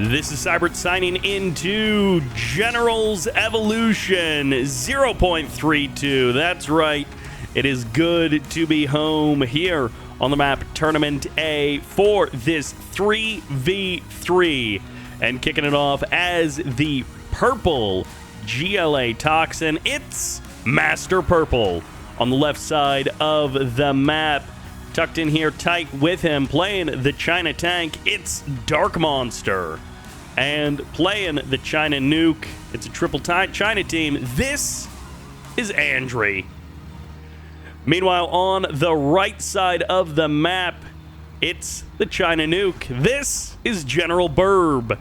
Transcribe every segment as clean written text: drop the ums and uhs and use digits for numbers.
This is Sybert signing into General's Evolution 0.32. That's right. It is good to be home here on the map Tournament A for this 3v3. And kicking it off as the purple GLA Toxin, it's MasterPurple on the left side of the map. Tucked in here tight with him, playing the China tank, it's darkmonster. And playing the China nuke, it's a triple China team, this is Andre. Meanwhile, on the right side of the map, it's the China nuke. This is Generalbirb.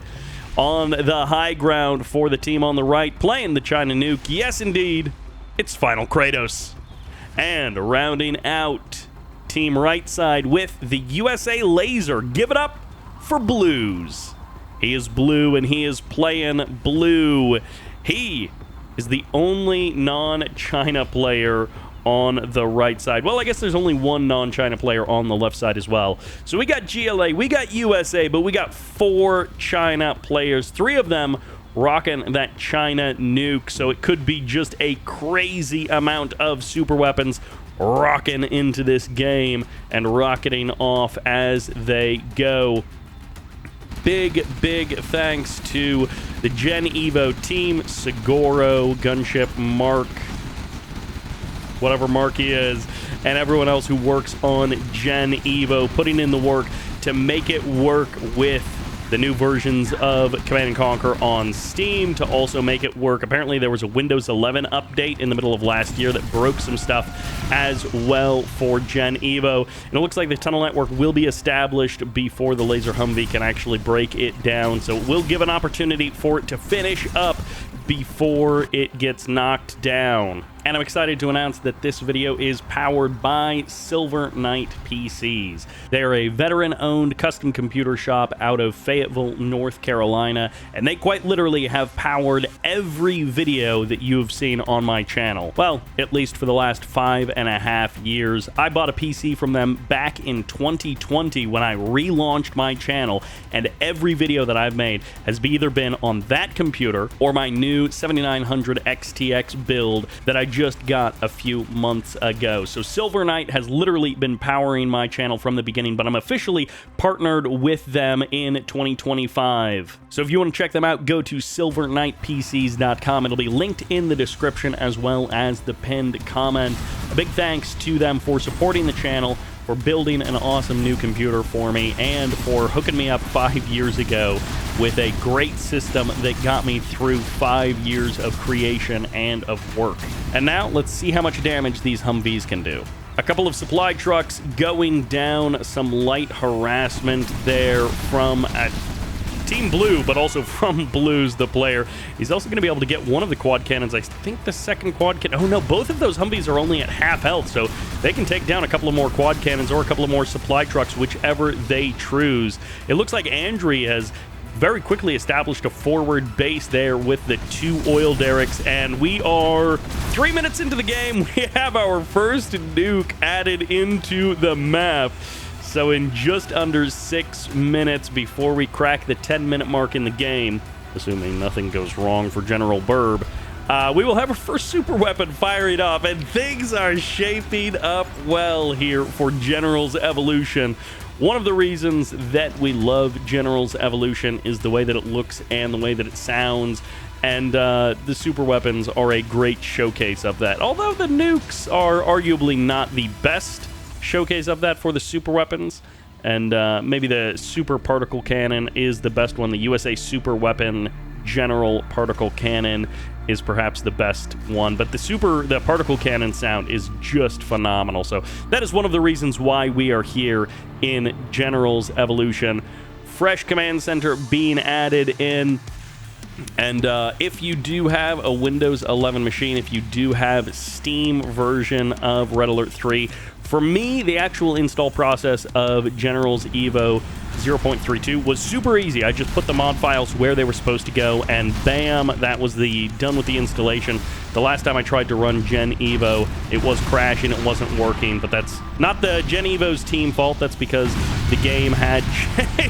On the high ground for the team on the right, playing the China nuke, yes indeed, it's FinaLKratosS. And rounding out team right side with the USA Laser. Give it up for Blues. He is blue and he is playing blue. He is the only non-China player on the right side. Well, I guess there's only one non-China player on the left side as well. So we got GLA, we got USA, but we got 4 China players. 3 of them rocking that China nuke. So it could be just a crazy amount of super weapons rocking into this game and rocketing off as they go. Big thanks to the Gen Evo team, Segoro, Gunship, Mark, whatever Mark he is, and everyone else who works on Gen Evo, putting in the work to make it work with the new versions of Command & Conquer on Steam, to also make it work. Apparently there was a Windows 11 update in the middle of last year that broke some stuff as well for Gen Evo. And it looks like the tunnel network will be established before the Laser Humvee can actually break it down. So it will give an opportunity for it to finish up before it gets knocked down. And I'm excited to announce that this video is powered by Silver Knight PCs. They're a veteran-owned custom computer shop out of Fayetteville, North Carolina, and they quite literally have powered every video that you've seen on my channel. Well, at least for the last 5.5 years. I bought a PC from them back in 2020 when I relaunched my channel, and every video that I've made has either been on that computer or my new 7900 XTX build that I just got a few months ago. So Silver Knight has literally been powering my channel from the beginning, but I'm officially partnered with them in 2025. So if you want to check them out, go to silverknightpcs.com. It'll be linked in the description as well as the pinned comment. A big thanks to them for supporting the channel, for building an awesome new computer for me, and for hooking me up 5 years ago with a great system that got me through 5 years of creation and of work. And now let's see how much damage these Humvees can do. A couple of supply trucks going down, some light harassment there from Team Blue, but also from Blues, the player. He's also going to be able to get one of the quad cannons. I think the second quad cannon... Oh, no, both of those Humvees are only at half health, so they can take down a couple of more quad cannons or a couple of more supply trucks, whichever they choose. It looks like Andre has very quickly established a forward base there with the 2 oil derricks, and we are 3 minutes into the game. We have our first nuke added into the map. So in just under 6 minutes before we crack the 10-minute mark in the game, assuming nothing goes wrong for Generalbirb, we will have our first super weapon firing up, and things are shaping up well here for General's Evolution. One of the reasons that we love General's Evolution is the way that it looks and the way that it sounds, and the super weapons are a great showcase of that. Although the nukes are arguably not the best showcase of that for the super weapons, and maybe the super particle cannon is the best one. The USA super weapon general particle cannon is perhaps the best one, but the particle cannon sound is just phenomenal. So that is one of the reasons why we are here in General's Evolution. Fresh command center being added in. And if you do have a Windows 11 machine, if you do have Steam version of Red Alert 3, for me, the actual install process of General's Evo 0.32 was super easy. I just put the mod files where they were supposed to go, and bam, that was done with the installation. The last time I tried to run Gen Evo, it was crashing, it wasn't working, but that's not the Gen Evo's team fault. That's because the game had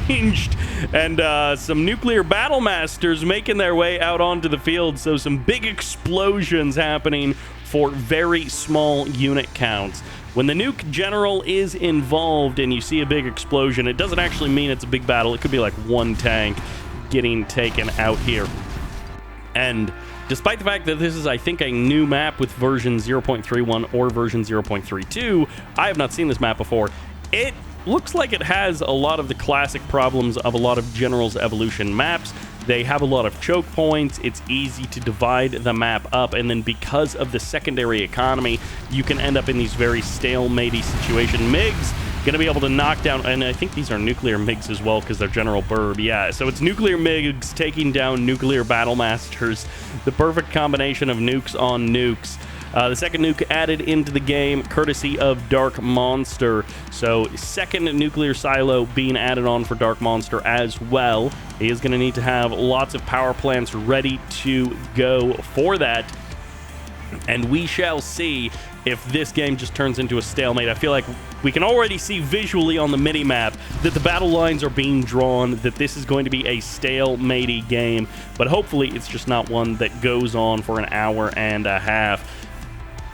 changed, and some nuclear battle masters making their way out onto the field, so some big explosions happening for very small unit counts. When the nuke general is involved and you see a big explosion, it doesn't actually mean it's a big battle. It could be like one tank getting taken out here. And despite the fact that this is, I think, a new map with version 0.31 or version 0.32, I have not seen this map before. It looks like it has a lot of the classic problems of a lot of General's Evolution maps. They have a lot of choke points. It's easy to divide the map up, and then because of the secondary economy, you can end up in these very stalematey situations. MiGs going to be able to knock down, and I think these are nuclear MiGs as well because they're Generalbirb. Yeah, so it's nuclear MiGs taking down nuclear battle masters. The perfect combination of nukes on nukes. The second nuke added into the game, courtesy of darkmonster. So, second nuclear silo being added on for darkmonster as well. He is going to need to have lots of power plants ready to go for that. And we shall see if this game just turns into a stalemate. I feel like we can already see visually on the mini-map that the battle lines are being drawn, that this is going to be a stalematey game. But hopefully it's just not one that goes on for an hour and a half.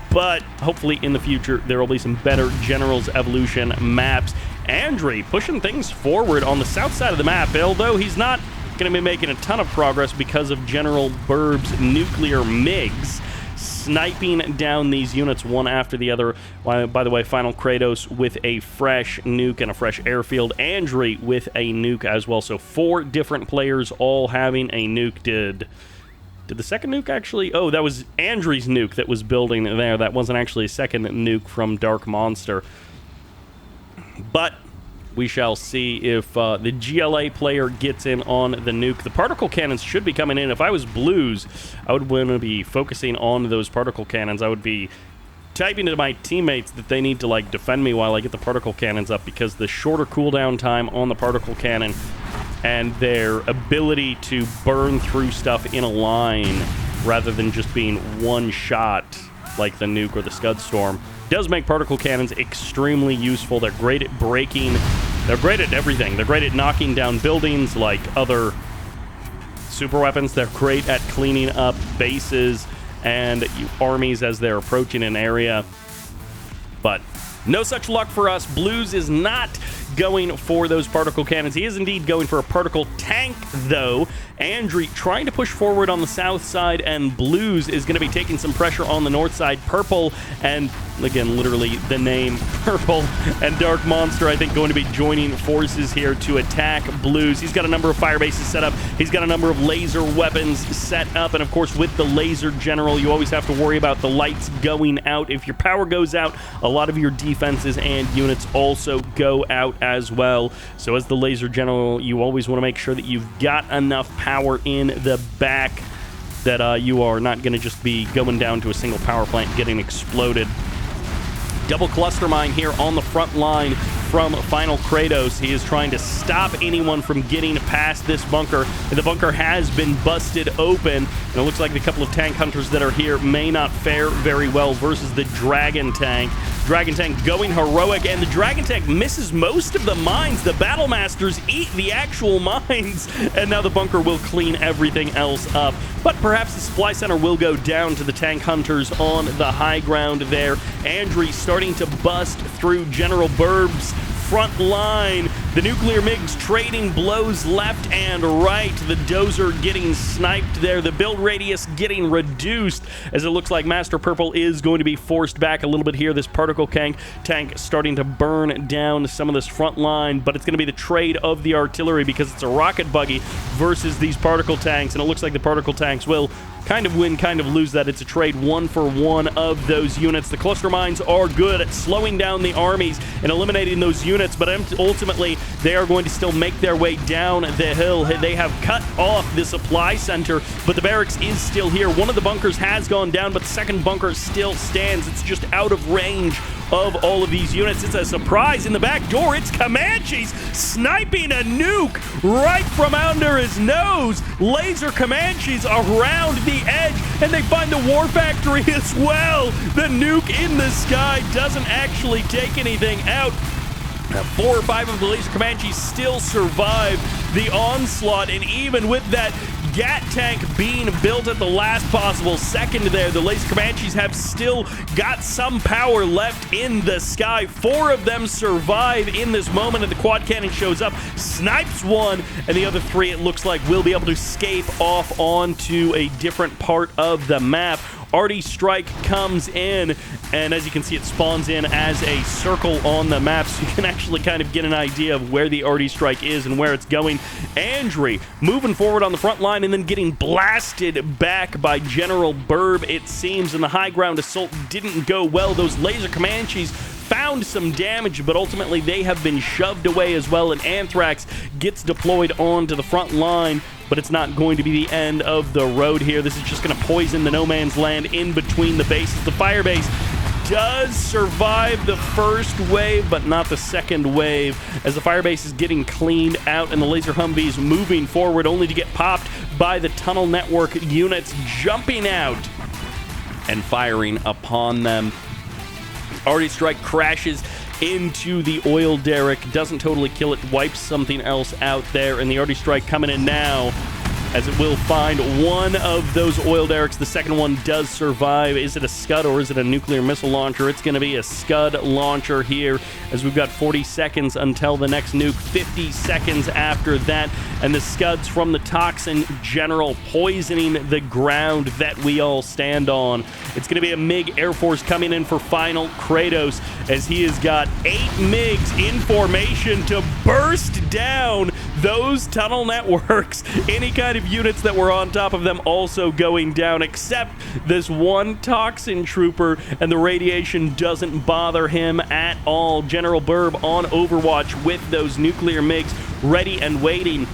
But hopefully in the future there will be some better General's Evolution maps. Andre pushing things forward on the south side of the map, although he's not going to be making a ton of progress because of Generalbirb's nuclear MiGs sniping down these units one after the other. By the way, FinaLKratosS with a fresh nuke and a fresh airfield. Andre with a nuke as well. So 4 different players all having a nuke. Did the second nuke actually... Oh, that was Andrew's nuke that was building there. That wasn't actually a second nuke from darkmonster. But we shall see if the GLA player gets in on the nuke. The particle cannons should be coming in. If I was Blues, I would want to be focusing on those particle cannons. I would be typing to my teammates that they need to like defend me while I get the particle cannons up, because the shorter cooldown time on the particle cannon and their ability to burn through stuff in a line rather than just being one shot like the nuke or the Scud Storm does make particle cannons extremely useful. They're great at breaking. They're great at everything. They're great at knocking down buildings like other super weapons. They're great at cleaning up bases and armies as they're approaching an area. But no such luck for us. Blues is not going for those particle cannons. He is indeed going for a particle tank, though. Andre trying to push forward on the south side, and Blues is going to be taking some pressure on the north side. Purple, and again, literally the name Purple, and darkmonster, I think, going to be joining forces here to attack Blues. He's got a number of fire bases set up. He's got a number of laser weapons set up, and of course, with the laser general, you always have to worry about the lights going out. If your power goes out, a lot of your defenses and units also go out as well. So as the laser general, you always want to make sure that you've got enough power in the back that you are not going to just be going down to a single power plant getting exploded. Double cluster mine here on the front line from FinaLKratosS. He is trying to stop anyone from getting past this bunker. And the bunker has been busted open. And it looks like the couple of tank hunters that are here may not fare very well versus the Dragon Tank. Dragon Tank going heroic, and the Dragon Tank misses most of the mines. The Battle Masters eat the actual mines, and now the bunker will clean everything else up. But perhaps the supply center will go down to the tank hunters on the high ground there. Andre starting to bust through Generalbirb's front line. The nuclear MiGs trading blows left and right. The dozer getting sniped there. The build radius getting reduced as it looks like MasterPurple is going to be forced back a little bit here. This particle tank starting to burn down some of this front line, but it's going to be the trade of the artillery because it's a rocket buggy versus these particle tanks, and it looks like the particle tanks will kind of win, kind of lose that. It's a trade 1-for-1 of those units. The cluster mines are good at slowing down the armies and eliminating those units, but ultimately they are going to still make their way down the hill. They have cut off the supply center, but the barracks is still here. One of the bunkers has gone down, but the second bunker still stands. It's just out of range of all of these units. It's a surprise in the back door. It's Comanches sniping a nuke right from under his nose. Laser Comanches around the edge, and they find the war factory as well. The nuke in the sky doesn't actually take anything out. 4 or 5 of the laser Comanches still survive the onslaught, and even with that Gat tank being built at the last possible second there, the laser Comanches have still got some power left in the sky. 4 of them survive in this moment, and the quad cannon shows up, snipes one, and the other 3, it looks like, will be able to escape off onto a different part of the map. Arty Strike comes in, and as you can see, it spawns in as a circle on the map, so you can actually kind of get an idea of where the Arty Strike is and where it's going. Andry moving forward on the front line and then getting blasted back by Generalbirb, it seems, and the high ground assault didn't go well. Those laser Comanches found some damage, but ultimately they have been shoved away as well, and Anthrax gets deployed onto the front line, but it's not going to be the end of the road here. This is just going to poison the no man's land in between the bases. The fire base does survive the first wave, but not the second wave, as the fire base is getting cleaned out and the laser Humvees moving forward, only to get popped by the tunnel network units jumping out and firing upon them. Arty Strike crashes into the oil derrick, doesn't totally kill it, wipes something else out there, and the Arty Strike coming in now, as it will find one of those oil derricks. The second one does survive. Is it a Scud or is it a nuclear missile launcher? It's going to be a Scud launcher here, as we've got 40 seconds until the next nuke, 50 seconds after that, and the Scuds from the Toxin General poisoning the ground that we all stand on. It's going to be a MiG Air Force coming in for FinaLKratosS, as he has got 8 MiGs in formation to burst down those tunnel networks. Any kind of units that were on top of them also going down, except this one Toxin Trooper, and the radiation doesn't bother him at all. Generalbirb on Overwatch with those nuclear MiGs ready and waiting.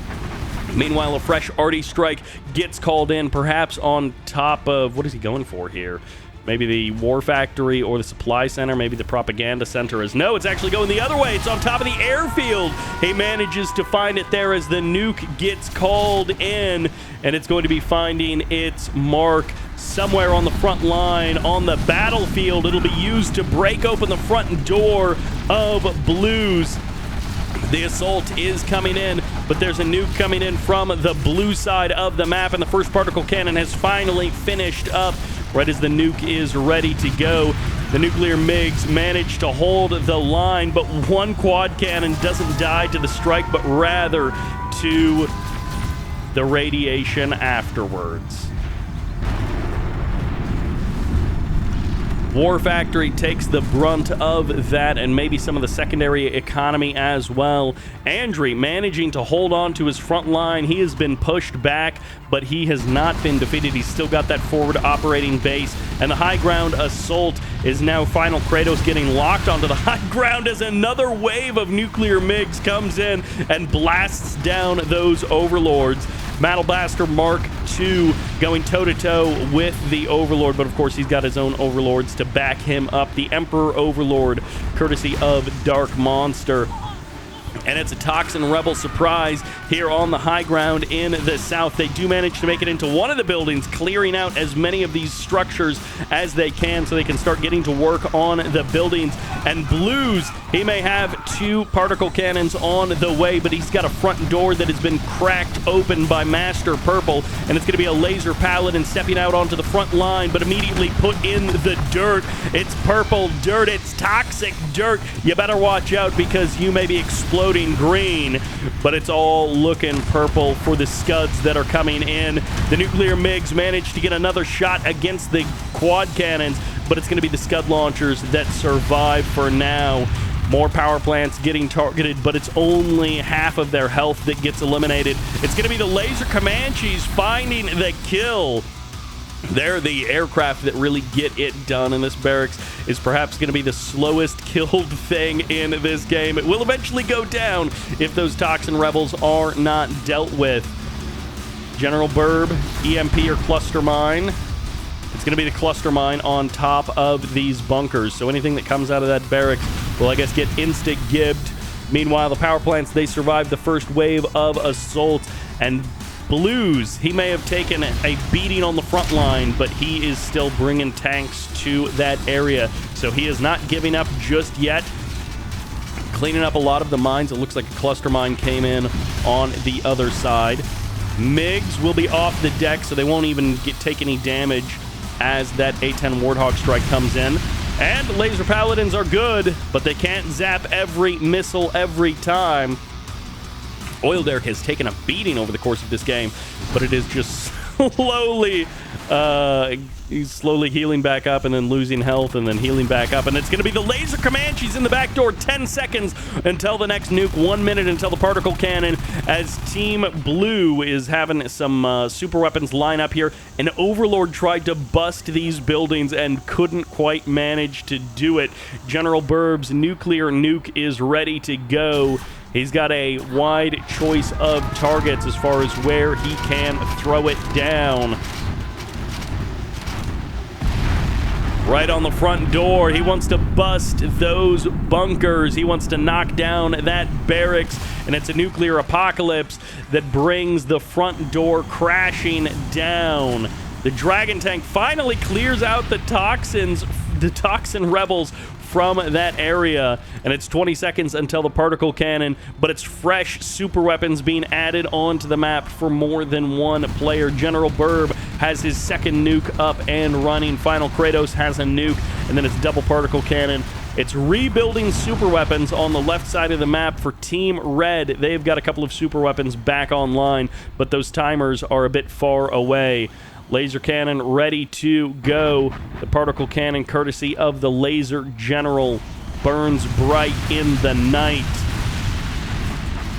Meanwhile, a fresh Arty Strike gets called in, perhaps on top of, what is he going for here? Maybe the War Factory or the Supply Center, maybe the Propaganda Center is... No, it's actually going the other way. It's on top of the airfield. He manages to find it there as the nuke gets called in, and it's going to be finding its mark somewhere on the front line on the battlefield. It'll be used to break open the front door of Blues. The assault is coming in, but there's a nuke coming in from the blue side of the map, and the first particle cannon has finally finished up right as the nuke is ready to go. The nuclear MiGs manage to hold the line, but one quad cannon doesn't die to the strike, but rather to the radiation afterwards. War Factory takes the brunt of that, and maybe some of the secondary economy as well. Andry managing to hold on to his front line. He has been pushed back, but he has not been defeated. He's still got that forward operating base, and the high ground assault is now FinaLKratosS getting locked onto the high ground as another wave of nuclear MiGs comes in and blasts down those overlords. Battle Blaster Mark II going toe-to-toe with the Overlord, but of course he's got his own Overlords to back him up. The Emperor Overlord, courtesy of darkmonster. And it's a Toxin Rebel surprise here on the high ground in the south. They do manage to make it into one of the buildings, clearing out as many of these structures as they can so they can start getting to work on the buildings. And Blues, he may have 2 particle cannons on the way, but he's got a front door that has been cracked open by MasterPurple, and it's going to be a laser paladin stepping out onto the front line, but immediately put in the dirt. It's purple dirt. It's toxic dirt. You better watch out, because you may be exploding green, but it's all looking purple for the Scuds that are coming in. The nuclear MiGs managed to get another shot against the quad cannons, but it's going to be the Scud launchers that survive for now. More power plants getting targeted, but it's only half of their health that gets eliminated. It's going to be the laser Comanches finding the kill. They're the aircraft that really get it done, and this barracks is perhaps going to be the slowest killed thing in this game. It will eventually go down if those Toxin Rebels are not dealt with. Generalbirb, EMP or cluster mine. It's going to be the cluster mine on top of these bunkers, so anything that comes out of that barracks will, I guess, get insta-gibbed. Meanwhile, the power plants, they survived the first wave of assault, and Blues, he may have taken a beating on the front line, but he is still bringing tanks to that area, so he is not giving up just yet. cleaning up a lot of the mines. It looks like a cluster mine came in on the other side. MiGs will be off the deck, so they won't even take any damage as that A-10 Warthog strike comes in. And laser paladins are good, but they can't zap every missile every time. Oil Derrick has taken a beating over the course of this game, but it is just slowly, he's slowly healing back up and then losing health and then healing back up. And it's going to be the laser Comanches in the back door. 10 seconds until the next nuke. 1 minute until the particle cannon, as Team Blue is having some super weapons line up here. An Overlord tried to bust these buildings and couldn't quite manage to do it. Generalbirb's nuclear nuke is ready to go. He's got a wide choice of targets as far as where he can throw it down. Right on the front door, he wants to bust those bunkers. He wants to knock down that barracks, and it's a nuclear apocalypse that brings the front door crashing down. The Dragon Tank finally clears out the toxin rebels from that area, and it's 20 seconds until the particle cannon, but it's fresh super weapons being added onto the map for more than one player. Generalbirb has his second nuke up and running. FinaLKratosS has a nuke, and then it's double particle cannon. It's rebuilding super weapons on the left side of the map for Team Red. They've got a couple of super weapons back online, but those timers are a bit far away. Laser cannon ready to go. The particle cannon, courtesy of the Laser General, burns bright in the night.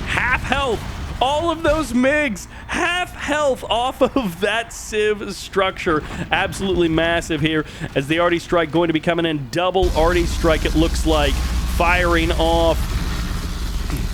Half health. All of those MiGs, half health off of that Civ structure. Absolutely massive here, as the Arty Strike going to be coming in. Double Arty Strike, it looks like, firing off.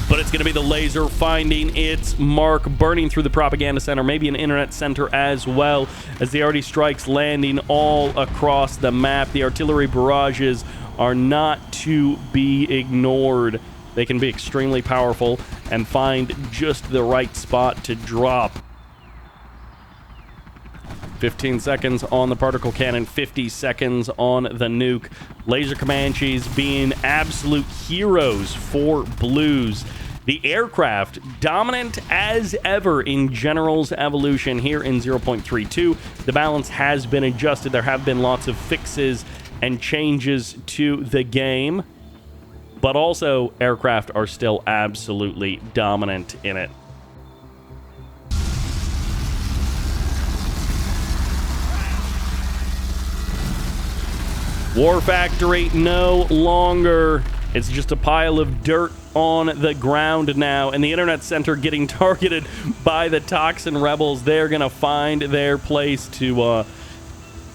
But it's going to be the laser finding its mark, burning through the propaganda center, maybe an internet center as well, as the Arty Strikes landing all across the map. The artillery barrages are not to be ignored. They can be extremely powerful and find just the right spot to drop. 15 seconds on the particle cannon, 50 seconds on the nuke. Laser Comanches being absolute heroes for Blues. The aircraft dominant as ever in General's evolution here in 0.32. The balance has been adjusted. There have been lots of fixes and changes to the game, but also aircraft are still absolutely dominant in it. War Factory no longer. It's just a pile of dirt on the ground now, and the internet center getting targeted by the toxin rebels. They're gonna find their place to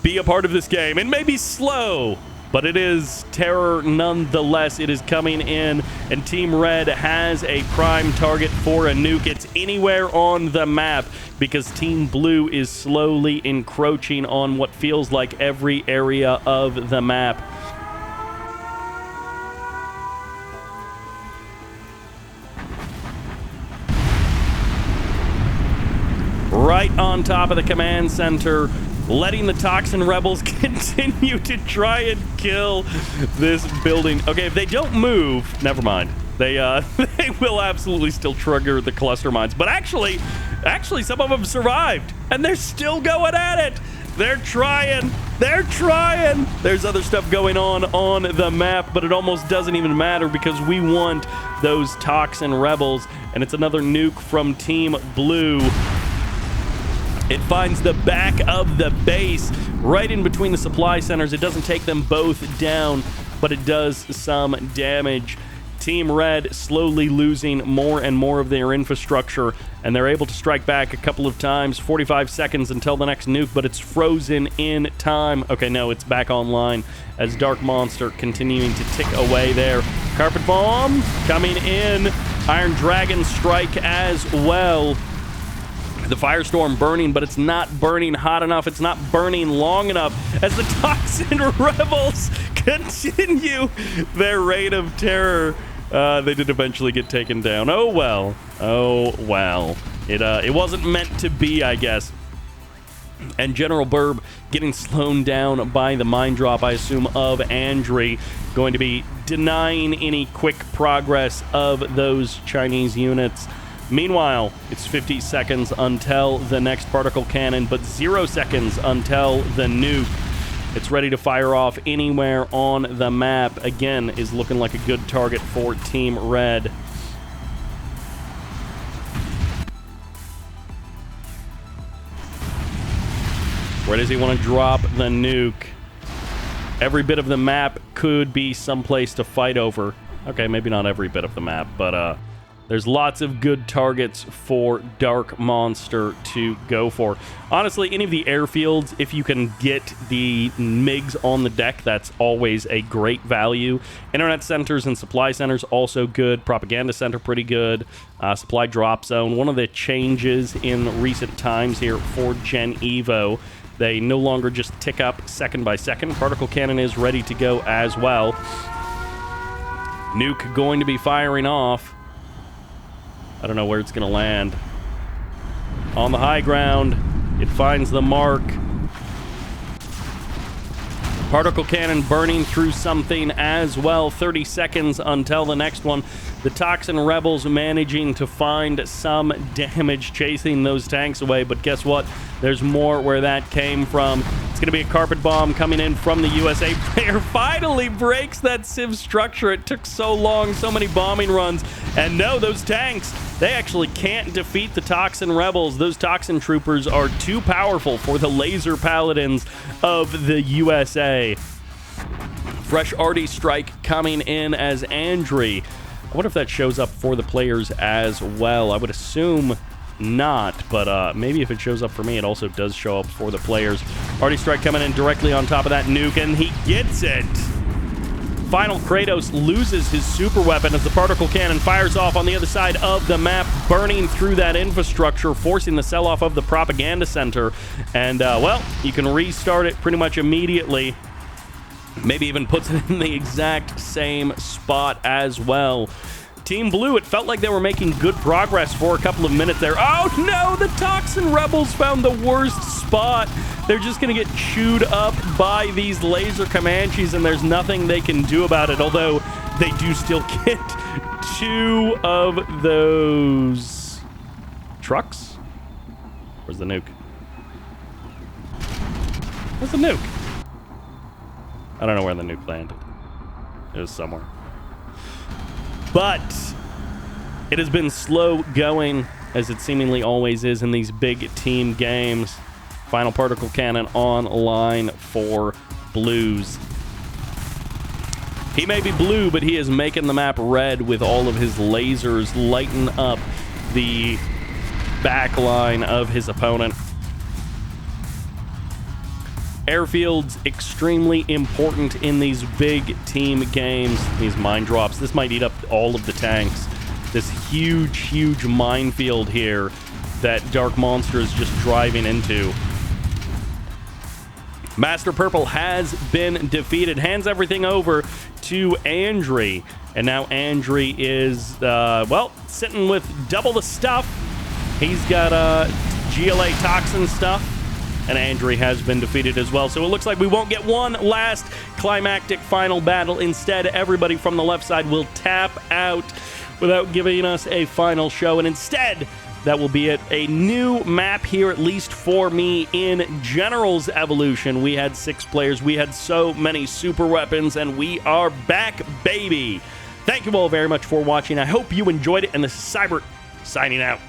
be a part of this game. It may be slow, but it is terror nonetheless. It is coming in, and Team Red has a prime target for a nuke. It's anywhere on the map, because Team Blue is slowly encroaching on what feels like every area of the map. Right on top of the command center, letting the toxin rebels continue to try and kill this building. Okay, if they don't move, never mind. They will absolutely still trigger the cluster mines. But actually, some of them survived, and they're still going at it. They're trying. They're trying. There's other stuff going on the map, but it almost doesn't even matter, because we want those toxin rebels, and it's another nuke from Team Blue. It finds the back of the base, right in between the supply centers. It doesn't take them both down, but it does some damage. Team Red slowly losing more and more of their infrastructure, and they're able to strike back a couple of times. 45 seconds until the next nuke, but it's frozen in time. Okay, no, it's back online as darkmonster continuing to tick away there. Carpet bomb coming in. Iron Dragon strike as well. The firestorm burning, but it's not burning hot enough. It's not burning long enough, as the toxin rebels continue their reign of terror. They did eventually get taken down. Oh well. Oh well. It wasn't meant to be, I guess. And Generalbirb getting slowed down by the mine drop, I assume, of Andri, going to be denying any quick progress of those Chinese units. Meanwhile, it's 50 seconds until the next particle cannon, but 0 seconds until the nuke. It's ready to fire off anywhere on the map. Again, is looking like a good target for Team Red. Where does he want to drop the nuke? Every bit of the map could be someplace to fight over. Okay, maybe not every bit of the map, but there's lots of good targets for darkmonster to go for. Honestly, any of the airfields, if you can get the MiGs on the deck, that's always a great value. Internet centers and supply centers also good. Propaganda center pretty good. Supply drop zone. One of the changes in recent times here for Gen Evo, they no longer just tick up second by second. Particle cannon is ready to go as well. Nuke going to be firing off. I don't know where it's going to land. On the high ground, it finds the mark. Particle cannon burning through something as well. 30 seconds until the next one. The Toxin Rebels managing to find some damage chasing those tanks away, but guess what? There's more where that came from. It's going to be a carpet bomb coming in from the USA player. Finally breaks that Civ structure. It took so long, so many bombing runs. And no, those tanks, they actually can't defeat the Toxin Rebels. Those Toxin Troopers are too powerful for the laser paladins of the USA. Fresh arty strike coming in as Andri. I wonder if that shows up for the players as well. I would assume not, but maybe if it shows up for me, it also does show up for the players. Arty strike coming in directly on top of that nuke, and he gets it. FinaLKratosS loses his super weapon as the particle cannon fires off on the other side of the map, burning through that infrastructure, forcing the sell-off of the propaganda center. And, well, you can restart it pretty much immediately. Maybe even puts it in the exact same spot as well. Team Blue, it felt like they were making good progress for a couple of minutes there. Oh no, the Toxin Rebels found the worst spot. They're just going to get chewed up by these laser Comanches, and there's nothing they can do about it, although they do still get 2 of those trucks. Where's the nuke? Where's the nuke? I don't know where the nuke landed. It was somewhere. But it has been slow going, as it seemingly always is in these big team games. Final particle cannon online for Blues. He may be blue, but he is making the map red with all of his lasers, lighting up the back line of his opponent. Airfields, extremely important in these big team games. These mine drops. This might eat up all of the tanks. This huge, huge minefield here that darkmonster is just driving into. MasterPurple has been defeated. Hands everything over to Andri. And now Andri is, well, sitting with double the stuff. He's got GLA toxin stuff. And Andri has been defeated as well. So it looks like we won't get one last climactic final battle. Instead, everybody from the left side will tap out without giving us a final show. And instead, that will be it. A new map here, at least for me, in General's Evolution. We had 6 players. We had so many super weapons, and we are back, baby. Thank you all very much for watching. I hope you enjoyed it. And this is Sybert signing out.